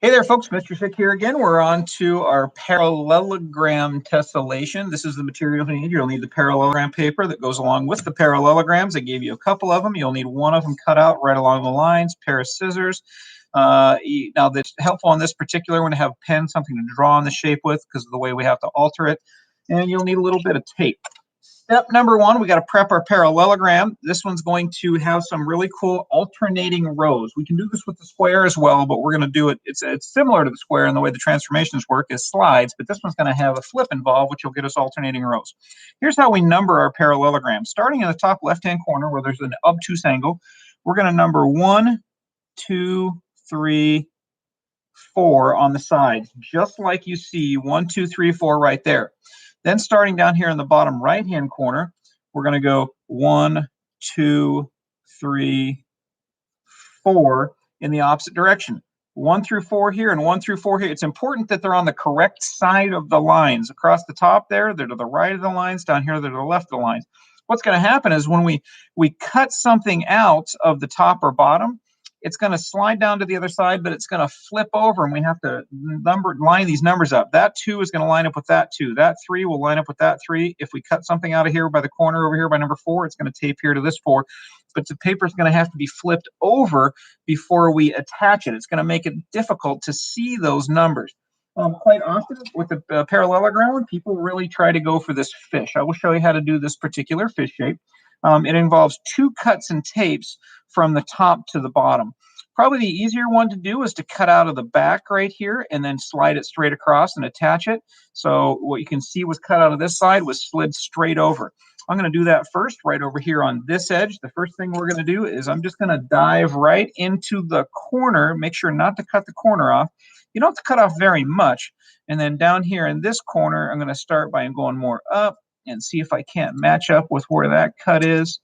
Hey there, folks. Mr. Shick here again. We're on to our parallelogram tessellation. This is the material you need. You'll need the parallelogram paper that goes along with the parallelograms. I gave you a couple of them. You'll need one of them cut out right along the lines, pair of scissors. Now, that's helpful on this particular one to have a pen, something to draw on the shape with because of the way we have to alter it. And you'll need a little bit of tape. Step number one, we got to prep our parallelogram. This one's going to have some really cool alternating rows. We can do this with the square as well, but we're going to do it. It's similar to the square in the way the transformations work as slides, but this one's going to have a flip involved, which will get us alternating rows. Here's how we number our parallelogram. Starting in the top left-hand corner where there's an obtuse angle, we're going to number 1, 2, 3, 4 on the sides, just like you see 1, 2, 3, 4 right there. Then starting down here in the bottom right-hand corner, we're going to go 1, 2, 3, 4 in the opposite direction. 1 through 4 here and 1 through 4 here. It's important that they're on the correct side of the lines. Across the top there, they're to the right of the lines. Down here, they're to the left of the lines. What's going to happen is when we cut something out of the top or bottom, it's going to slide down to the other side, but it's going to flip over, and we have to line these numbers up. That 2 is going to line up with that 2. That 3 will line up with that 3. If we cut something out of here by the corner over here by number 4, it's going to tape here to this 4. But the paper is going to have to be flipped over before we attach it. It's going to make it difficult to see those numbers. Quite often with the parallelogram, people really try to go for this fish. I will show you how to do this particular fish shape. It involves 2 cuts and tapes from the top to the bottom. Probably the easier one to do is to cut out of the back right here and then slide it straight across and attach it. So what you can see was cut out of this side was slid straight over. I'm going to do that first right over here on this edge. The first thing we're going to do is I'm just going to dive right into the corner. Make sure not to cut the corner off. You don't have to cut off very much. And then down here in this corner, I'm going to start by going more up and see if I can't match up with where that cut is.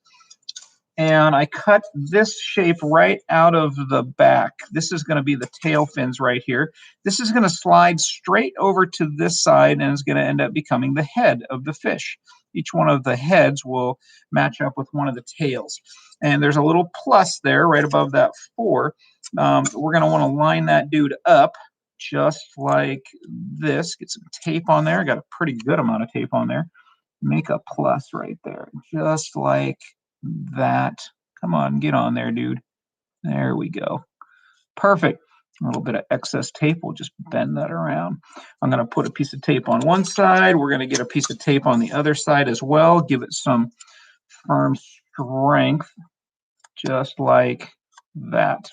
And I cut this shape right out of the back. This is going to be the tail fins right here. This is going to slide straight over to this side and is going to end up becoming the head of the fish. Each one of the heads will match up with one of the tails. And there's a little plus there right above that 4. We're going to want to line that dude up just like this. Get some tape on there. I got a pretty good amount of tape on there. Make a plus right there, just like that. Come on, get on there, dude. There we go. Perfect. A little bit of excess tape. We'll just bend that around. I'm going to put a piece of tape on one side. We're going to get a piece of tape on the other side as well. Give it some firm strength, just like that.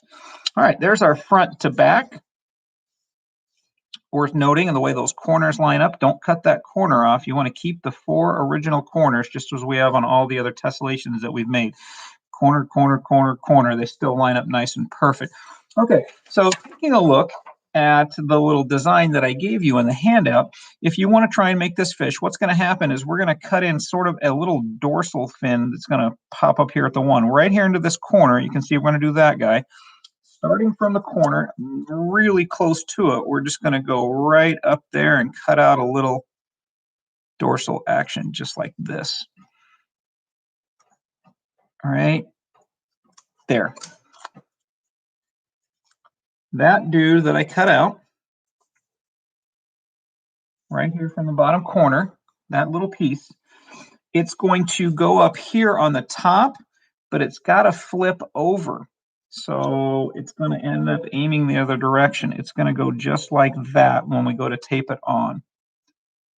All right, there's our front to back. Worth noting in the way those corners line up, don't cut that corner off. You want to keep the 4 original corners just as we have on all the other tessellations that we've made. Corner, corner, corner, corner. They still line up nice and perfect. Okay, so taking a look at the little design that I gave you in the handout, if you want to try and make this fish, what's going to happen is we're going to cut in sort of a little dorsal fin that's going to pop up here at the 1. Right here into this corner, you can see we're going to do that guy. Starting from the corner, really close to it, we're just going to go right up there and cut out a little dorsal action, just like this. All right, there. That dude that I cut out, right here from the bottom corner, that little piece, it's going to go up here on the top, but it's got to flip over. So it's going to end up aiming the other direction. It's going to go just like that when we go to tape it on.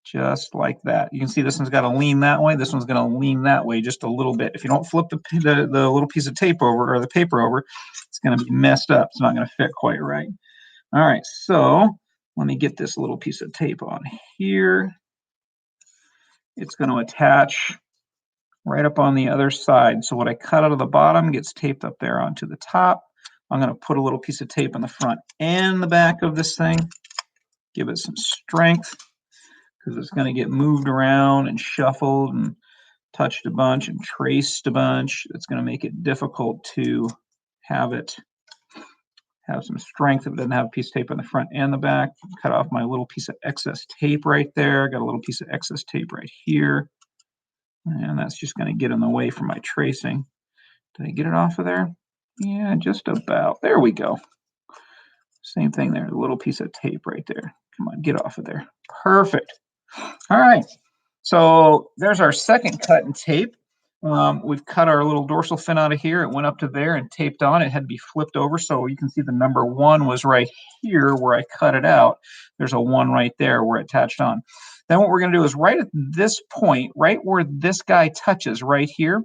Just like that. You can see this one's got to lean that way. This one's going to lean that way just a little bit. If you don't flip the little piece of tape over or the paper over, it's going to be messed up. It's not going to fit quite right. All right, so let me get this little piece of tape on here. It's going to attach right up on the other side. So what I cut out of the bottom gets taped up there onto the top. I'm going to put a little piece of tape on the front and the back of this thing. Give it some strength because it's going to get moved around and shuffled and touched a bunch and traced a bunch. It's going to make it difficult to have some strength if it doesn't have a piece of tape on the front and the back. Cut off my little piece of excess tape right there. Got a little piece of excess tape right here. And that's just going to get in the way for my tracing. Did I get it off of there? Yeah, just about. There we go. Same thing there, a little piece of tape right there. Come on, get off of there. Perfect. All right. So there's our second cut and tape. We've cut our little dorsal fin out of here. It went up to there and taped on. It had to be flipped over. So you can see the number 1 was right here where I cut it out. There's a 1 right there where it attached on. Then what we're going to do is right at this point, right where this guy touches right here,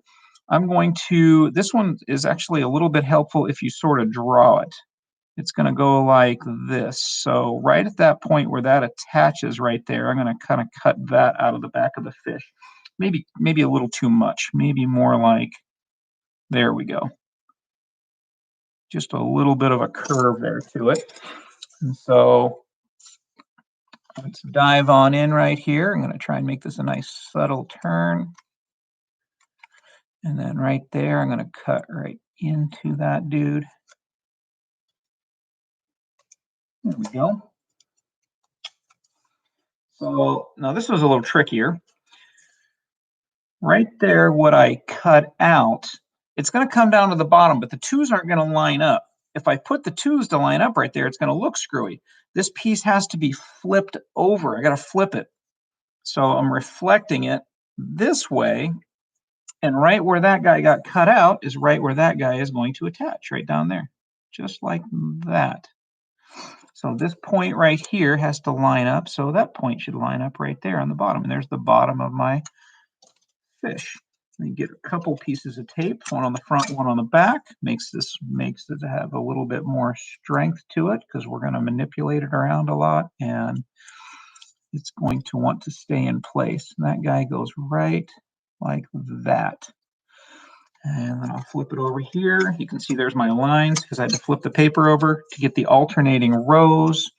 I'm going to, this one is actually a little bit helpful if you sort of draw it. It's going to go like this. So right at that point where that attaches right there, I'm going to kind of cut that out of the back of the fish. Maybe a little too much. Maybe more like, there we go. Just a little bit of a curve there to it. And so let's dive on in right here. I'm going to try and make this a nice subtle turn. And then right there, I'm going to cut right into that dude. There we go. So now this was a little trickier. Right there, what I cut out, it's going to come down to the bottom, but the 2's aren't going to line up. If I put the 2's to line up right there, it's going to look screwy. This piece has to be flipped over. I got to flip it. So I'm reflecting it this way. And right where that guy got cut out is right where that guy is going to attach, right down there, just like that. So this point right here has to line up. So that point should line up right there on the bottom. And there's the bottom of my fish. And get a couple pieces of tape, one on the front, one on the back. Makes it have a little bit more strength to it because we're going to manipulate it around a lot and it's going to want to stay in place. And that guy goes right like that. And then I'll flip it over here. You can see there's my lines because I had to flip the paper over to get the alternating rows.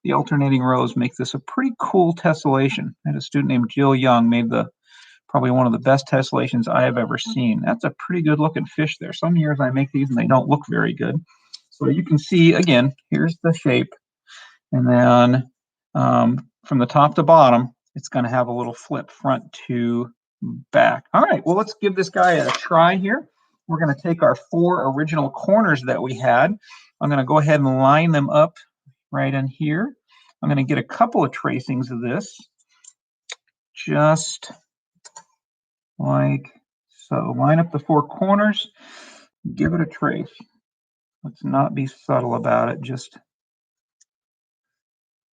The alternating rows make this a pretty cool tessellation. I had a student named Jill Young made probably one of the best tessellations I have ever seen. That's a pretty good looking fish there. Some years I make these and they don't look very good. So you can see, again, here's the shape. And then from the top to bottom, it's going to have a little flip front to back. All right, well, let's give this guy a try here. We're going to take our 4 original corners that we had. I'm going to go ahead and line them up right in here. I'm going to get a couple of tracings of this, just like so. Line up the 4 corners, give it a trace. Let's not be subtle about it. Just,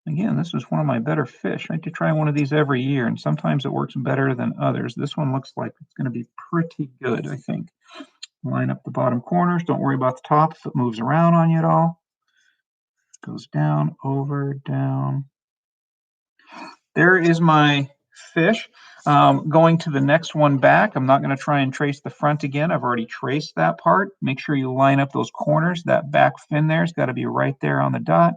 again, this is one of my better fish. I like to try one of these every year, and sometimes it works better than others. This one looks like it's going to be pretty good, I think. Line up the bottom corners. Don't worry about the top if it moves around on you at all. Goes down, over, down. There is my fish. Going to the next one back, I'm not going to try and trace the front again. I've already traced that part. Make sure you line up those corners. That back fin there has got to be right there on the dot.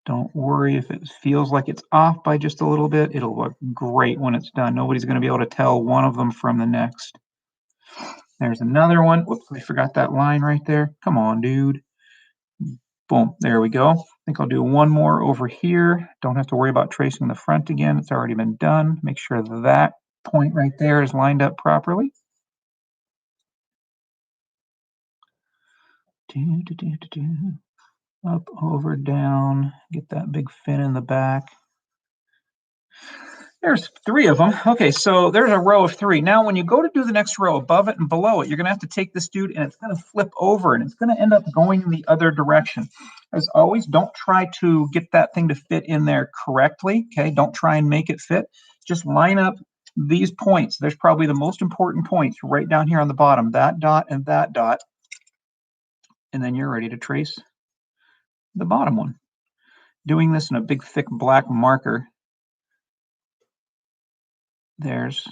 Don't worry if it feels like it's off by just a little bit. It'll look great when it's done. Nobody's going to be able to tell one of them from the next. There's another one. Whoops, I forgot that line right there. Come on, dude. Boom, there we go. I think I'll do one more over here. Don't have to worry about tracing the front again. It's already been done. Make sure that point right there is lined up properly. Up, over, down. Get that big fin in the back. There's 3 of them. Okay, so there's a row of 3. Now, when you go to do the next row above it and below it, you're going to have to take this dude and it's going to flip over and it's going to end up going in the other direction. As always, don't try to get that thing to fit in there correctly. Okay, don't try and make it fit. Just line up these points. There's probably the most important points right down here on the bottom, that dot and that dot. And then you're ready to trace the bottom one. Doing this in a big, thick black marker. There's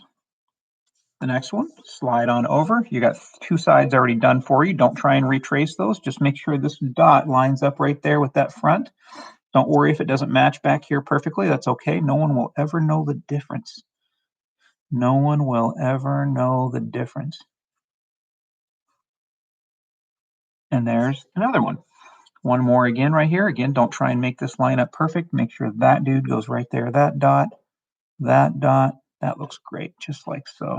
the next one. Slide on over. You got 2 sides already done for you. Don't try and retrace those. Just make sure this dot lines up right there with that front. Don't worry if it doesn't match back here perfectly. That's okay. No one will ever know the difference. No one will ever know the difference. And there's another one. One more again right here. Again, don't try and make this line up perfect. Make sure that dude goes right there. That dot, that dot. That looks great, just like so.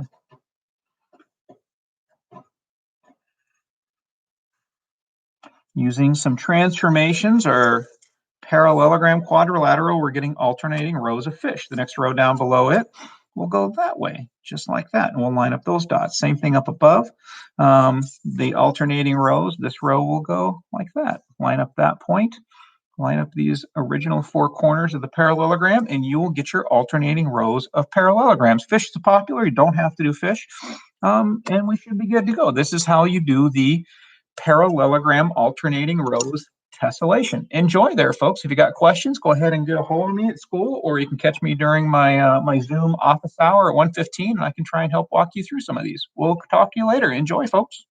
Using some transformations or parallelogram quadrilateral, we're getting alternating rows of fish. The next row down below it will go that way, just like that. And we'll line up those dots. Same thing up above. The alternating rows, this row will go like that. Line up that point. Line up these original four corners of the parallelogram, and you will get your alternating rows of parallelograms. Fish is popular. You don't have to do fish. And we should be good to go. This is how you do the parallelogram alternating rows tessellation. Enjoy there, folks. If you got questions, go ahead and get a hold of me at school, or you can catch me during my my Zoom office hour at 1:15, and I can try and help walk you through some of these. We'll talk to you later. Enjoy, folks.